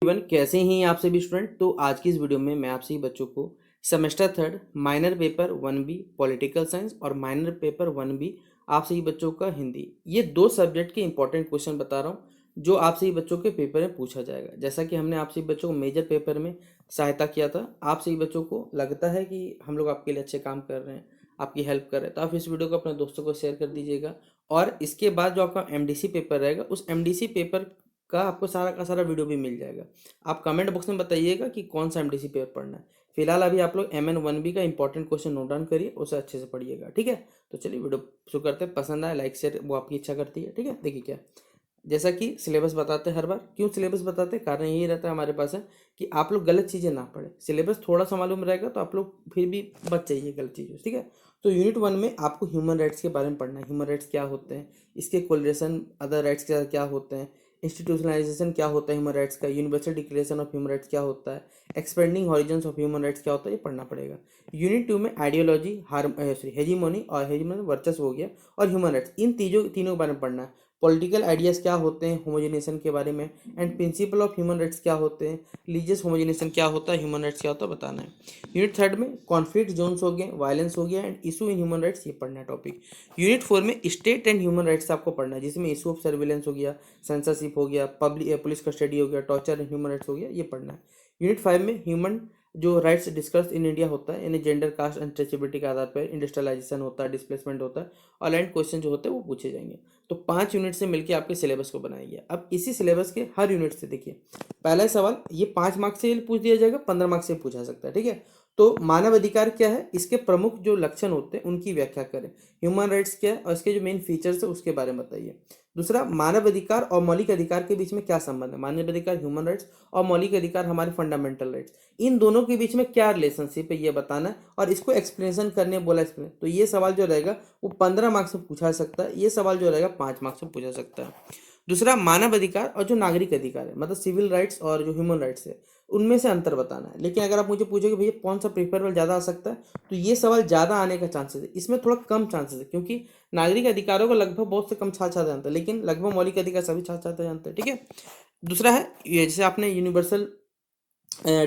Everyone, कैसे हैं आप सभी स्टूडेंट। तो आज की इस वीडियो में मैं आप सभी बच्चों को semester third minor paper 1B political science और माइनर पेपर 1B आप सभी बच्चों का हिंदी, ये दो सब्जेक्ट के इंपॉर्टेंट क्वेश्चन बता रहा हूँ जो आप सभी बच्चों के पेपर में पूछा जाएगा। जैसा कि हमने आप सभी बच्चों को मेजर पेपर में सहायता किया था, आप सभी बच्चों को लगता है कि हम लोग आपके लिए अच्छे काम कर रहे हैं, आपकी हेल्प कर रहे हैं, तो आप इस वीडियो को अपने दोस्तों को शेयर कर दीजिएगा। और इसके बाद जो आपका एमडीसी पेपर रहेगा, उस एमडीसी पेपर का आपको सारा का सारा वीडियो भी मिल जाएगा। आप कमेंट बॉक्स में बताइएगा कि कौन सा एमडीसी पेपर पढ़ना है। फिलहाल अभी आप लोग MN1B का इंपॉर्टेंट क्वेश्चन नोट डाउन करिए, उसे अच्छे से पढ़िएगा, ठीक है। तो चलिए वीडियो शुरू करते हैं। पसंद आए लाइक शेयर वो आपकी इच्छा करती है, ठीक है। देखिए क्या, जैसा कि सिलेबस बताते हैं हर बार, क्यों सिलेबस बताते हैं, कारण यही रहता है हमारे पास है कि आप लोग गलत चीज़ें ना पढ़े। सिलेबस थोड़ा सा मालूम रहेगा तो आप लोग फिर भी बच जाइए गलत चीज़ों से, ठीक है। तो यूनिट 1 में आपको ह्यूमन राइट्स के बारे में पढ़ना है। ह्यूमन राइट्स क्या होते हैं, इसके कोरिलेशन अदर राइट्स के साथ क्या होते हैं, इंस्टीट्यूशनलाइजेशन क्या होता है ह्यूमन राइट्स का, universal declaration of human rights क्या होता है, expanding horizons of human rights क्या होता है, ये पढ़ना पड़ेगा। यूनिट 2 में आइडियोलॉजी, हेजीमोनी और हेजीमोनी वर्चस्व हो गया, और ह्यूमन राइट्स, इन तीनों के बारे में पढ़ना है। पॉलिटिकल आइडियाज़ क्या होते हैं होमोजेनेशन के बारे में, and principle of human rights क्या होते हैं, रिलीजियस होमोजेनेशन क्या होता है, ह्यूमन राइट्स क्या होता है बताना है। यूनिट 3 में कॉन्फ्लिक्ट जोन्स हो गए, वायलेंस हो गया, and issue in human rights, ये पढ़ना है टॉपिक। यूनिट 4 में स्टेट एंड ह्यूमन राइट्स आपको पढ़ना है, जिसमें इशू ऑफ सर्विलेंस हो गया, सेंसरशिप हो गया, पब्लिक पुलिस कस्टडी हो गया, टॉर्चर एंड ह्यूमन राइट्स हो गया, ये पढ़ना है। यूनिट 5 में ह्यूमन जो राइट्स डिस्कस इन इंडिया होता है, यानी जेंडर, कास्ट एंड ट्रेचेबिलिटी के आधार पर इंडस्ट्रियलाइजेशन होता है, डिस्प्लेसमेंट होता है, और लैंड क्वेश्चन जो होते हैं वो पूछे जाएंगे। तो 5 यूनिट से मिलकर आपके सिलेबस को बनाया गया। अब इसी सिलेबस के हर यूनिट से देखिए, पहला सवाल ये 5 मार्क्स से पूछ दिया जाएगा, 15 मार्क्स से पूछा सकता है, ठीक है। तो मानव अधिकार क्या है, इसके प्रमुख जो लक्षण होते हैं उनकी व्याख्या करें। ह्यूमन राइट्स क्या है और इसके जो मेन फीचर्स है उसके बारे में बताइए। दूसरा, मानव अधिकार और मौलिक अधिकार के बीच में क्या संबंध है। मानव अधिकार ह्यूमन राइट्स और मौलिक अधिकार हमारे फंडामेंटल राइट्स, इन दोनों के बीच में क्या रिलेशनशिप है ये बताना है, और इसको एक्सप्लेनेशन करने बोला एक्सप्लेन। तो ये सवाल जो रहेगा वो 15 मार्क्स से पूछा सकता है, ये सवाल जो रहेगा 5 मार्क्स से पूछा सकता है। दूसरा, मानव अधिकार और जो नागरिक अधिकार है, मतलब सिविल राइट्स और जो ह्यूमन राइट्स है, उनमें से अंतर बताना है। लेकिन अगर आप मुझे पूछोगे भैया कौन सा प्रीफरेबल ज़्यादा आ सकता है, तो ये सवाल ज़्यादा आने का चांसेस है, इसमें थोड़ा कम चांसेस है, क्योंकि नागरिक अधिकारों को लगभग बहुत से कम छात्र छात्र जानते हैं, लेकिन लगभग मौलिक अधिकार सभी छात्र छात्र जानते हैं, ठीक है। दूसरा है ये, जैसे आपने universal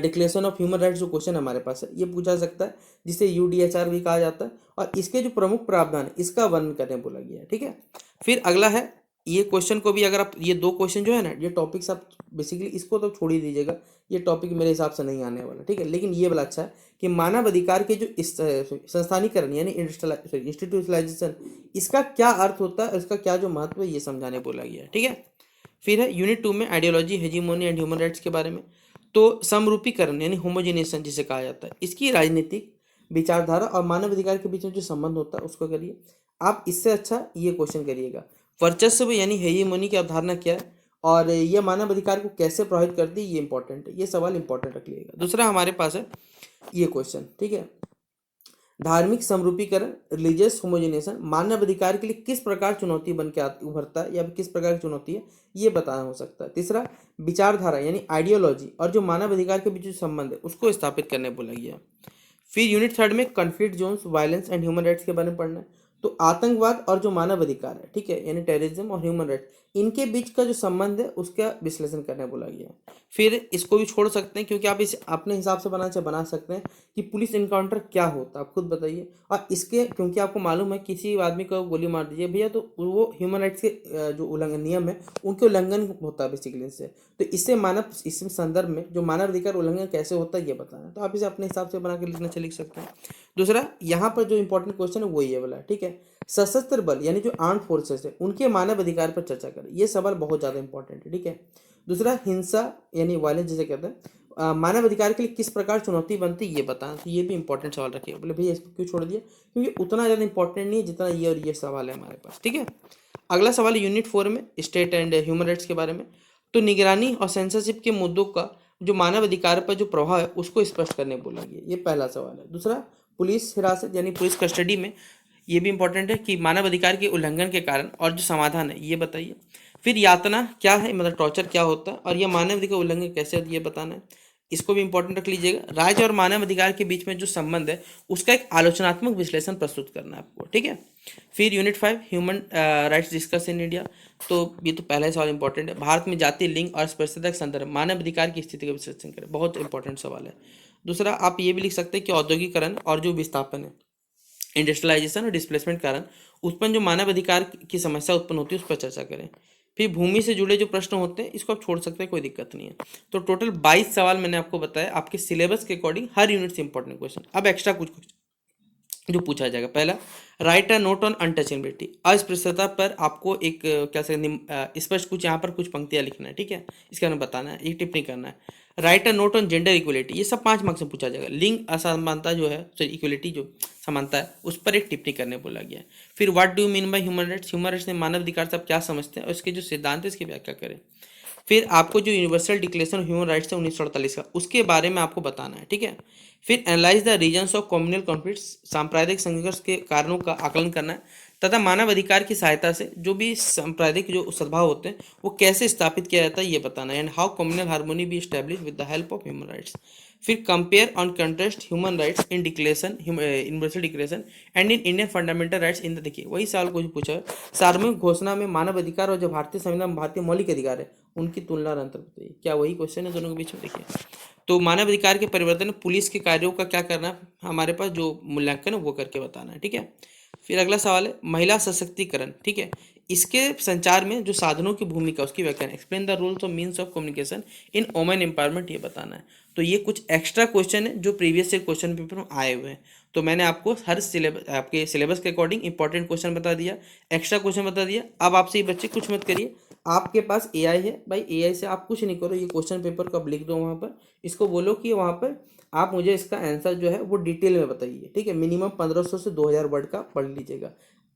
declaration of human rights जो क्वेश्चन हमारे पास है, ये पूछा सकता है, जिसे UDHR भी कहा जाता है, और इसके जो प्रमुख प्रावधान है इसका वर्णन करने बोला गया है, ठीक है। फिर अगला है, ये क्वेश्चन को भी अगर आप, ये दो क्वेश्चन जो है ना, ये टॉपिक्स आप बेसिकली इसको तो छोड़ ही दीजिएगा, ये टॉपिक मेरे हिसाब से नहीं आने वाला, ठीक है। लेकिन ये वाला अच्छा है कि मानव अधिकार के जो इस संस्थानीकरण यानी इंस्टीट्यूशनलाइजेशन, इसका क्या अर्थ होता है, इसका क्या जो महत्व है, ये समझाने बोला गया है, ठीक है। फिर है यूनिट 2 में ideology, hegemony and human rights के बारे में। तो समरूपीकरण यानी होमोजेनेशन जिसे कहा जाता है, इसकी राजनीतिक विचारधारा और मानव अधिकार के बीच में जो संबंध होता है उसको करिए। आप इससे अच्छा ये क्वेश्चन करिएगा, वर्चस्व यानी हेजीमोनी की अवधारणा क्या है और यह मानव अधिकार को कैसे प्रभावित करती है, ये इंपॉर्टेंट है, ये सवाल इंपॉर्टेंट रख लीजिएगा। दूसरा हमारे पास है ये क्वेश्चन, ठीक है, धार्मिक समरूपीकरण, रिलीजियस होमोजेनेशन मानव अधिकार के लिए किस प्रकार चुनौती बन के उभरता है, या किस प्रकार की चुनौती है, ये बताना हो सकता है। तीसरा, विचारधारा यानी आइडियोलॉजी और जो मानव अधिकार के बीच जो संबंध है उसको स्थापित करने बोला गया। फिर यूनिट 3 में conflict zones, violence and human rights के बारे में पढ़ना है। तो आतंकवाद और जो मानव अधिकार है, ठीक है, यानी टेररिज्म और ह्यूमन राइट्स, इनके बीच का जो संबंध है उसका विश्लेषण करने बोला गया है। फिर इसको भी छोड़ सकते हैं, क्योंकि आप इसे अपने हिसाब से बना सकते हैं कि पुलिस इनकाउंटर क्या होता है, आप खुद बताइए। और इसके, क्योंकि आपको मालूम है किसी आदमी को गोली मार दीजिए भैया, तो वो ह्यूमन राइट्स के जो उल्लंघन नियम है उनके उल्लंघन होता है बेसिकली इससे। तो इससे मानव, इस संदर्भ में जो मानव अधिकार उल्लंघन कैसे होता है ये बताना है, तो आप इसे अपने हिसाब से बना के लिख सकते हैं। दूसरा, यहाँ पर जो इंपॉर्टेंट क्वेश्चन है वो ये वाला, ठीक है, सशस्त्र बल यानी जो आर्म्ड फोर्सेस है उनके मानव अधिकार पर चर्चा करें, ये सवाल बहुत ज़्यादा इंपॉर्टेंट है, ठीक है। दूसरा, हिंसा यानी वायलेंस जिसे कहते हैं, मानव अधिकार के लिए किस प्रकार चुनौती बनती है ये बताना, तो ये भी इंपॉर्टेंट सवाल रखिए। बोले भैया इसको क्यों छोड़ दिया, क्योंकि उतना ज़्यादा इंपॉर्टेंट नहीं है जितना ये और ये सवाल है हमारे पास, ठीक है। अगला सवाल यूनिट 4 में स्टेट एंड ह्यूमन राइट्स के बारे में। तो निगरानी और सेंसरशिप के मुद्दों का जो मानव अधिकार पर जो प्रभाव है उसको स्पष्ट करने बोला गया, ये पहला सवाल है। दूसरा, पुलिस हिरासत यानी पुलिस कस्टडी में, ये भी इंपॉर्टेंट है कि मानव अधिकार के उल्लंघन के कारण और जो समाधान है ये बताइए। फिर यातना क्या है, मतलब टॉर्चर क्या होता है, और यह मानव अधिकार उल्लंघन कैसे है, ये बताना है। इसको भी इंपॉर्टेंट रख लीजिएगा। राज्य और मानव अधिकार के बीच में जो संबंध है उसका एक आलोचनात्मक विश्लेषण प्रस्तुत करना है आपको, ठीक है। फिर unit 5 human rights discuss in India, तो ये तो पहला सवाल इंपॉर्टेंट है। भारत में जाति, लिंग और स्पर्शता के संदर्भ मानव अधिकार की स्थिति का विश्लेषण करें, बहुत इंपॉर्टेंट सवाल है। दूसरा आप ये भी लिख सकते हैं कि औद्योगिकरण और जो विस्थापन है, इंडस्ट्रियलाइजेशन और डिस्प्लेसमेंट कारण उत्पन्न जो मानव अधिकार की समस्या उत्पन्न होती है उस पर चर्चा करें। फिर भूमि से जुड़े जो प्रश्न होते हैं इसको आप छोड़ सकते हैं, कोई दिक्कत नहीं है। तो टोटल 22 सवाल मैंने आपको बताया, आपके सिलेबस के अकॉर्डिंग हर यूनिट से इंपॉर्टेंट क्वेश्चन। अब एक्स्ट्रा कुछ जो पूछा जाएगा, पहला right a note on untouchability, अस्पृश्यता पर आपको एक क्या सकते स्पष्ट कुछ यहाँ पर कुछ पंक्तियाँ लिखना है, ठीक है, इसके बारे में बताना है, एक टिप्पणी करना है। Right a note on gender equality, ये सब 5 मार्क्स में पूछा जाएगा। लिंग असमानता जो है, सॉरी इक्वलिटी जो समानता है उस पर एक टिप्पणी करने बोला गया है। फिर what do mean by human rights, human rights में मानव अधिकार से आप क्या समझते हैं और इसके जो सिद्धांत है इसकी व्याख्या करें। फिर आपको जो universal declaration of human rights है 1948 का, उसके बारे में आपको बताना है, ठीक है। फिर analyse the reasons of communal conflicts, सांप्रदायिक संघर्ष के कारणों का आकलन करना है तथा मानव अधिकार की सहायता से जो भी सांप्रदायिक जो सद्भाव होते हैं वो कैसे स्थापित किया जाता है ये बताना है। And how communal harmony be establish with the help of human rights. फिर compare on contrast human rights in declaration, universal declaration and in Indian fundamental rights in the, देखिए वही सवाल को पूछा है, सार्वभौमिक घोषणा में मानव अधिकार और जो भारतीय संविधान में भारतीय मौलिक अधिकार है उनकी तुलना और अंतर बताइए। क्या वही क्वेश्चन है दोनों के बीच में, देखिए। तो मानव अधिकार के परिवर्तन में पुलिस के कार्यों का क्या करना है, हमारे पास जो मूल्यांकन है वो करके बताना है, ठीक है। फिर अगला सवाल है महिला सशक्तिकरण, ठीक है, इसके संचार में जो साधनों की भूमिका उसकी व्याख्या, explain the rules of means of communication in women empowerment, ये बताना है। तो ये कुछ एक्स्ट्रा क्वेश्चन है जो प्रीवियस ईयर क्वेश्चन पेपर में आए हुए हैं। तो मैंने आपको हर सिलेबस, आपके सिलेबस के अकॉर्डिंग इंपॉर्टेंट क्वेश्चन बता दिया, एक्स्ट्रा क्वेश्चन बता दिया। अब आपसे ये बच्चे कुछ मत करिए, आपके पास एआई है भाई, एआई से आप कुछ नहीं करो, ये क्वेश्चन पेपर को आप लिख दो वहाँ पर, इसको बोलो कि वहाँ पर आप मुझे इसका आंसर जो है वो डिटेल में बताइए, ठीक है। मिनिमम 1500 से 2000 वर्ड का पढ़ लीजिएगा,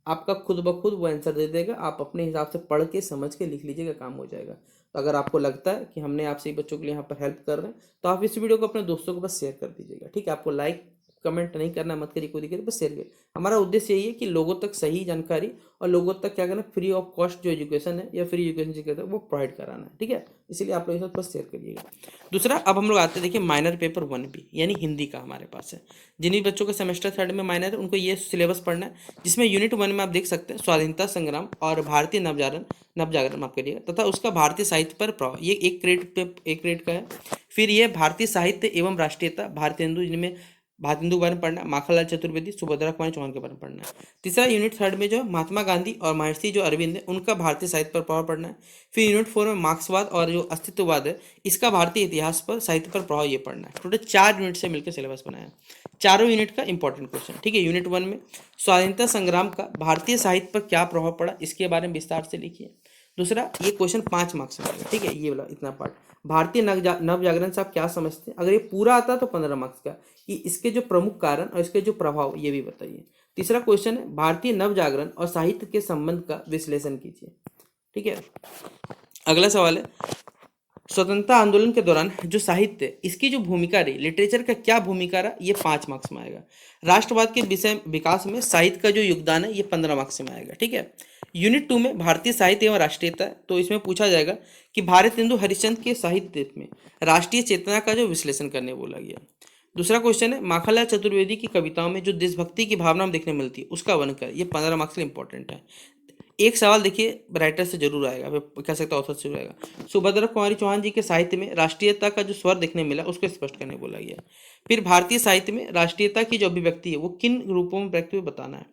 आपका खुद ब खुद वो आंसर दे देगा, आप अपने हिसाब से पढ़ के समझ के लिख लीजिएगा, काम हो जाएगा। तो अगर आपको लगता है कि हमने आपसे बच्चों के लिए यहाँ पर हेल्प कर रहे हैं तो आप इस वीडियो को अपने दोस्तों को बस शेयर कर दीजिएगा, ठीक है। आपको लाइक कमेंट नहीं करना, मत करिए, कोई दिक्कत, बस शेयर करिए। हमारा उद्देश्य यही है कि लोगों तक सही जानकारी और लोगों तक क्या करना, फ्री ऑफ कॉस्ट जो एजुकेशन है या फ्री एजुकेशन जो कहते हैं वो प्रोवाइड कराना है, ठीक है। इसीलिए आप लोग साथ बस शेयर करिएगा। दूसरा अब हम लोग आते हैं, देखिए माइनर पेपर 1B यानी हिंदी का हमारे पास है। जिन भी बच्चों का सेमेस्टर 3 में माइनर है उनको ये सिलेबस पढ़ना है, जिसमें यूनिट 1 में आप देख सकते हैं स्वाधीनता संग्राम और भारतीय नवजागरण माफ करिएगा, तथा उसका भारतीय साहित्य पर प्रभाव, ये एक क्रेडिट का है। फिर ये भारतीय साहित्य एवं राष्ट्रीयता, भारतीय हिंदू, जिनमें भारत हिंदू के बारे में पढ़ना है, माखनलाल चतुर्वेदी, सुभद्रा कुमारी चौहान के बारे में पढ़ना है। तीसरा यूनिट 3 में जो है महात्मा गांधी और महर्षि जो अरविंद है उनका भारतीय साहित्य पर प्रभाव पढ़ना है। फिर यूनिट 4 में मार्क्सवाद और जो अस्तित्ववाद है इसका भारतीय इतिहास पर, साहित्य पर प्रभाव ये पढ़ना है। टोटल 4 यूनिट से मिलकर सिलेबस बनाया है, चारों यूनिट का इंपॉर्टेंट क्वेश्चन, ठीक है। यूनिट 1 में स्वाधीनता संग्राम का भारतीय साहित्य पर क्या प्रभाव पड़ा इसके बारे में विस्तार से लिखिए। दूसरा ये क्वेश्चन 5 मार्क्स में आएगा, ठीक है, ये वाला इतना पार्ट। भारतीय नव जागरण से आप क्या समझते हैं, अगर ये पूरा आता तो 15 मार्क्स का, कि इसके जो प्रमुख कारण और इसके जो प्रभाव ये भी बताइए। तीसरा क्वेश्चन है भारतीय नव जागरण और साहित्य के संबंध का विश्लेषण कीजिए, ठीक है। अगला सवाल है स्वतंत्रता आंदोलन के दौरान जो साहित्य इसकी जो भूमिका रही, लिटरेचर का क्या भूमिका रहा, ये 5 मार्क्स में आएगा। राष्ट्रवाद के विषय विकास में साहित्य का जो योगदान है ये 15 मार्क्स में आएगा, ठीक है। यूनिट 2 में भारतीय साहित्य एवं राष्ट्रीयता, तो इसमें पूछा जाएगा कि भारत हिंदू हरिश्चंद्र के साहित्य में राष्ट्रीय चेतना का जो विश्लेषण करने बोला गया। दूसरा क्वेश्चन है माखनलाल चतुर्वेदी की कविताओं में जो देशभक्ति की भावना देखने मिलती है उसका वर्णन कर, ये 15 मार्क्स के लिए इंपॉर्टेंट है। एक सवाल देखिए राइटर से जरूर आएगा, कह सकता ऑथर से जरूर आएगा, सुभद्रा कुमारी चौहान जी के साहित्य में राष्ट्रीयता का जो स्वर देखने मिला उसको स्पष्ट करने बोला गया। फिर भारतीय साहित्य में राष्ट्रीयता की जो अभिव्यक्ति है वो किन रूपों में व्यक्त हुई बताना है।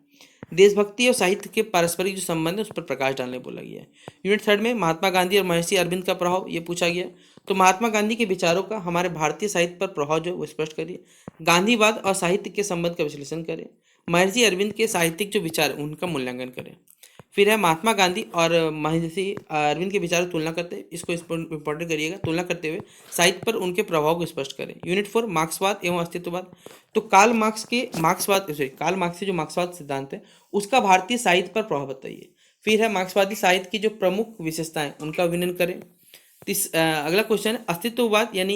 देशभक्ति और साहित्य के पारस्परिक जो संबंध है उस पर प्रकाश डालने बोला गया है। यूनिट 3 में महात्मा गांधी और महर्षि अरविंद का प्रभाव ये पूछा गया, तो महात्मा गांधी के विचारों का हमारे भारतीय साहित्य पर प्रभाव जो है वो स्पष्ट करिए। गांधीवाद और साहित्य के संबंध का विश्लेषण करें। महर्षि अरविंद के साहित्यिक जो विचार उनका मूल्यांकन करें। फिर है महात्मा गांधी और महर्षि अरविंद के विचारों की तुलना करते, इसको इंपॉर्टेंट करिएगा, तुलना करते हुए साहित्य पर उनके प्रभाव को स्पष्ट करें। यूनिट 4 मार्क्सवाद एवं अस्तित्ववाद, तो कार्ल मार्क्स के जो मार्क्सवाद सिद्धांत है उसका भारतीय साहित्य पर प्रभाव बताइए। फिर है मार्क्सवादी साहित्य की जो प्रमुख विशेषताएं उनका वर्णन करें। अगला क्वेश्चन है अस्तित्ववाद यानी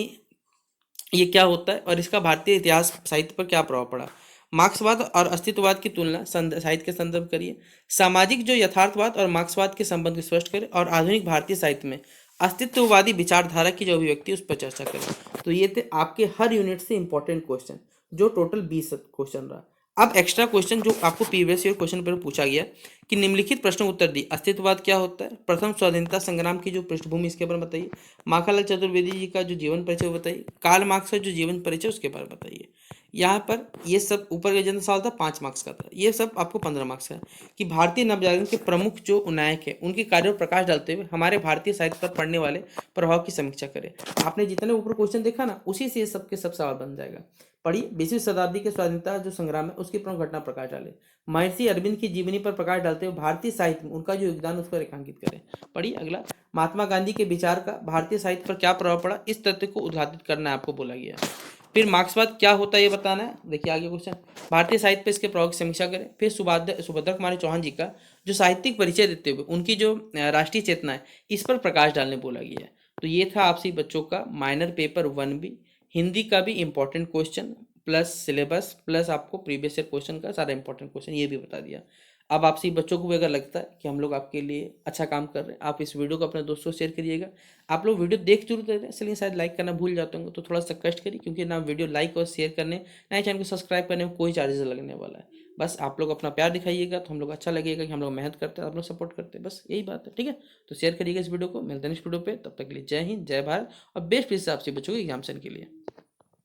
ये क्या होता है और इसका भारतीय इतिहास साहित्य पर क्या प्रभाव पड़ा। मार्क्सवाद और अस्तित्ववाद की तुलना साहित्य के संदर्भ करिए। सामाजिक जो यथार्थवाद और मार्क्सवाद के संबंध को स्पष्ट करें और आधुनिक भारतीय साहित्य में अस्तित्ववादी विचारधारा की जो अभिव्यक्ति उस पर चर्चा करें। तो ये थे आपके हर यूनिट से इंपॉर्टेंट क्वेश्चन, जो टोटल 20 क्वेश्चन रहा। अब एक्स्ट्रा क्वेश्चन जो आपको प्रीवियस ईयर क्वेश्चन पेपर पूछा गया कि निम्नलिखित प्रश्न उत्तर दी। अस्तित्ववाद क्या होता है, प्रथम स्वतंत्रता संग्राम की जो पृष्ठभूमि इसके बारे में बताइए, माखनलाल चतुर्वेदी जी का जो जीवन परिचय वो बताइए, कार्ल मार्क्स का जो जीवन परिचय उसके बारे में बताइए। यहाँ पर ये सब ऊपर का जनरल सवाल था 5 मार्क्स का था, ये सब आपको 15 मार्क्स का है कि भारतीय नवजागरण के प्रमुख जो नायक है उनके कार्यों पर प्रकाश डालते हुए हमारे भारतीय साहित्य पर पड़ने वाले प्रभाव की समीक्षा करें। आपने जितने ऊपर क्वेश्चन देखा ना, उसी से ये सबके सब सवाल बन जाएगा। पढ़िए, 20वीं शताब्दी के स्वतंत्रता जो संग्राम है उसकी प्रमुख घटना प्रकाश डाले, महर्षि अरविंद की जीवनी पर प्रकाश डालते हुए भारतीय साहित्य में उनका जो योगदान उसको रेखांकित करें। पढ़िए अगला, महात्मा गांधी के विचार का भारतीय साहित्य पर क्या प्रभाव पड़ा, इस तथ्य को उद्घाटित करना है आपको बोला गया है। फिर मार्क्सवाद क्या होता है ये बताना है। देखिए आगे क्वेश्चन, भारतीय साहित्य पर इसके प्रभाव की समीक्षा करें। फिर सुभद्रा कुमारी चौहान जी का जो साहित्यिक परिचय देते हुए उनकी जो राष्ट्रीय चेतना है इस पर प्रकाश डालने बोला गया है। तो ये था आपसे बच्चों का माइनर पेपर 1B हिंदी का भी important question plus syllabus plus आपको प्रीवियस ईयर क्वेश्चन का सारा इंपॉर्टेंट क्वेश्चन ये भी बता दिया। अब आपसे बच्चों को भी अगर लगता है कि हम लोग आपके लिए अच्छा काम कर रहे हैं, आप इस वीडियो को अपने दोस्तों से शेयर करिएगा। आप लोग वीडियो देख जरूर रहे हैं, इसलिए शायद लाइक करना भूल जाते होंगे, तो थोड़ा सा कष्ट करिए, क्योंकि ना वीडियो लाइक और शेयर करने ना चैनल को सब्सक्राइब करने में कोई चार्जेस लगने वाला है। बस आप लोग अपना प्यार दिखाइएगा तो हम लोग अच्छा लगेगा कि हम लोग मेहनत करते हैं, आप लोग सपोर्ट करते हैं, बस यही बात है। ठीक है, तो शेयर करिएगा इस वीडियो को। मिलते हैं नेक्स्ट वीडियो पे, तब तक के लिए जय हिंद जय भारत और बेस्ट विशेष आपसे बच्चों के एग्जाम्सन के लिए।